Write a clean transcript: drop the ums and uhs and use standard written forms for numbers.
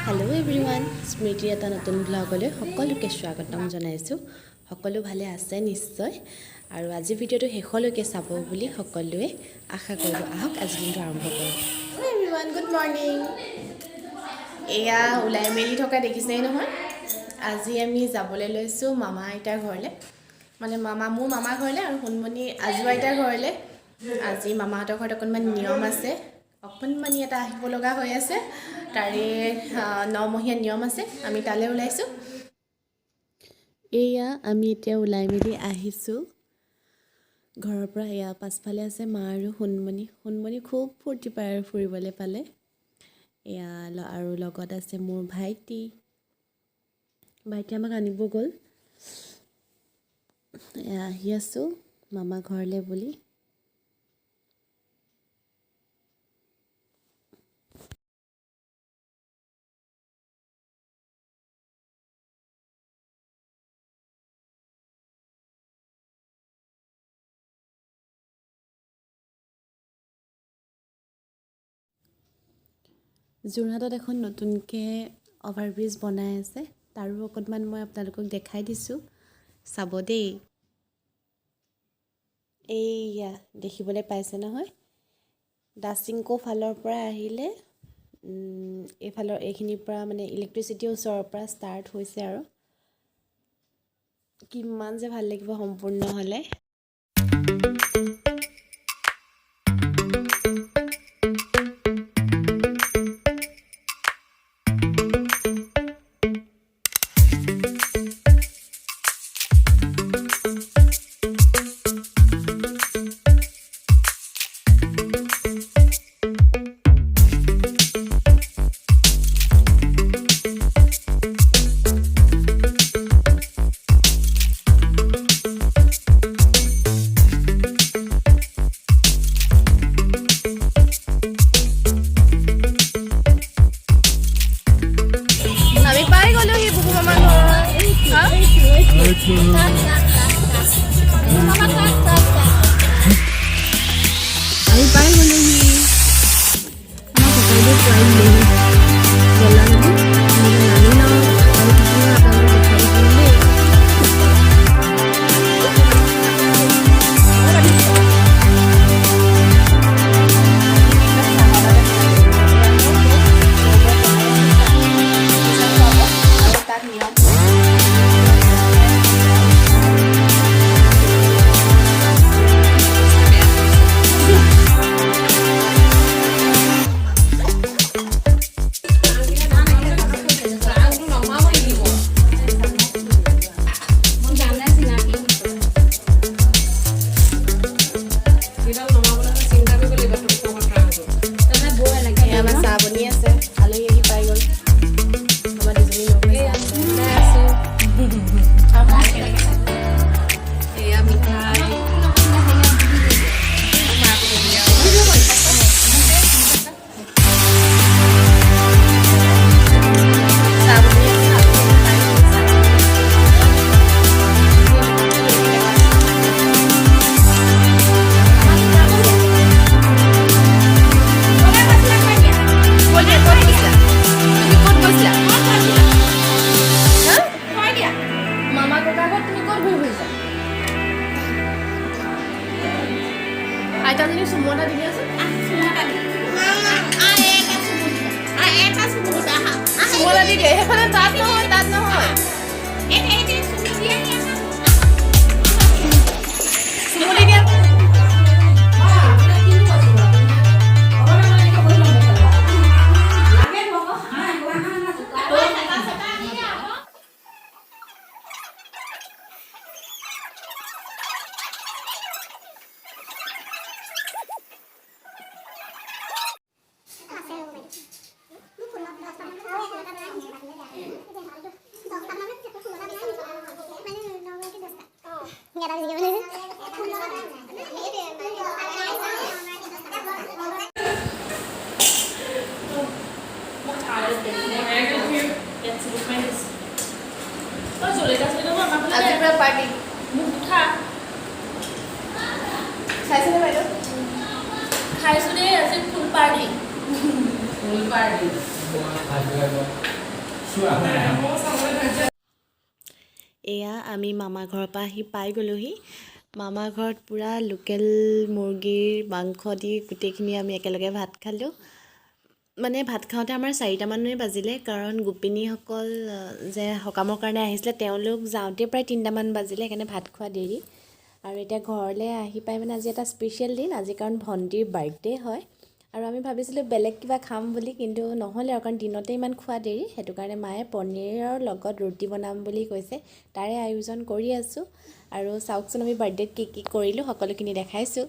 Hello' everyone, স্মৃতিৰ এটা নতুন ব্লগলৈ সকলোকে স্বাগতম জনাইছোঁ। সকলো ভালে আছে নিশ্চয়, আৰু আজি ভিডিঅ'টো শেষলৈকে চাব বুলি সকলোৱে আশা কৰিলোঁ। আহক আজি দিনটো আৰম্ভ কৰোঁ। Everyone, good morning. এয়া ওলাই মেলি থকা দেখিছেই নহয়। আজি আমি যাবলৈ লৈছোঁ মামা আইতাৰ ঘৰলৈ, মানে মোৰ মামা ঘৰলৈ আৰু সোণমণি আজু আইতাৰ ঘৰলৈ। আজি মামাহঁতৰ ঘৰত অকণমান নিয়ম আছে, অকণমানি এটা আহিব লগা হৈ আছে, তাৰে 9 মহীয়া নিয়ম আছে। আমি তালৈ ওলাইছোঁ। এয়া আমি এতিয়া ওলাই মেলি আহিছোঁ ঘৰৰ পৰা। এয়া পাছফালে আছে মা আৰু সোণমণি খুব ফূৰ্তি পায় আৰু ফুৰিবলৈ পালে। এয়া আৰু লগত আছে মোৰ ভাইটি আমাক আনিব গ'ল। এয়া আহি আছোঁ মামা ঘৰলৈ বুলি। যোৰহাটত এখন নতুনকৈ অভাৰব্ৰিজ বনাই আছে, তাৰো অকণমান মই আপোনালোকক দেখাই দিছোঁ, চাব দেই। এইয়া দেখিবলৈ পাইছে নহয়, দাচিংকো ফালৰ পৰা আহিলে এইখিনিৰ পৰা মানে ইলেক্ট্ৰিচিটিৰ ওচৰৰ পৰা ষ্টাৰ্ট হৈছে, আৰু কিমান যে ভাল লাগিব সম্পূৰ্ণ হ'লে। খাইছোঁ দেই আজি ফুল পাৰ্টি। এয়া আমি মামা ঘৰৰ পৰা আহি পাই গ'লোহি মামা ঘৰত পূৰা লোকেল মুৰ্গীৰ মাংস দি গোটেইখিনি আমি একেলগে ভাত খালোঁ মানে ভাত খাওঁতে আমাৰ 4টামানেই বাজিলে কাৰণ গোপিনীসকল যে সকামৰ কাৰণে আহিছিলে তেওঁলোক যাওঁতে প্ৰায় 3টামান বাজিলে সেইকাৰণে ভাত খোৱা দেৰি আৰু এতিয়া ঘৰলৈ আহি পাই মানে আজি এটা স্পেচিয়েল দিন আজি কাৰণ ভণ্টিৰ বাৰ্থডে হয় আৰু আমি ভাবিছিলোঁ বেলেগ কিবা খাম বুলি কিন্তু নহ'লে আৰু কাৰণ দিনতে ইমান খোৱা দেৰি সেইটো কাৰণে মায়ে পনীৰৰ লগত ৰুটি বনাম বুলি কৈছে তাৰে আয়োজন কৰি আছোঁ আৰু চাওকচোন আমি বাৰ্থডেত কি কি কৰিলোঁ সকলোখিনি দেখাইছোঁ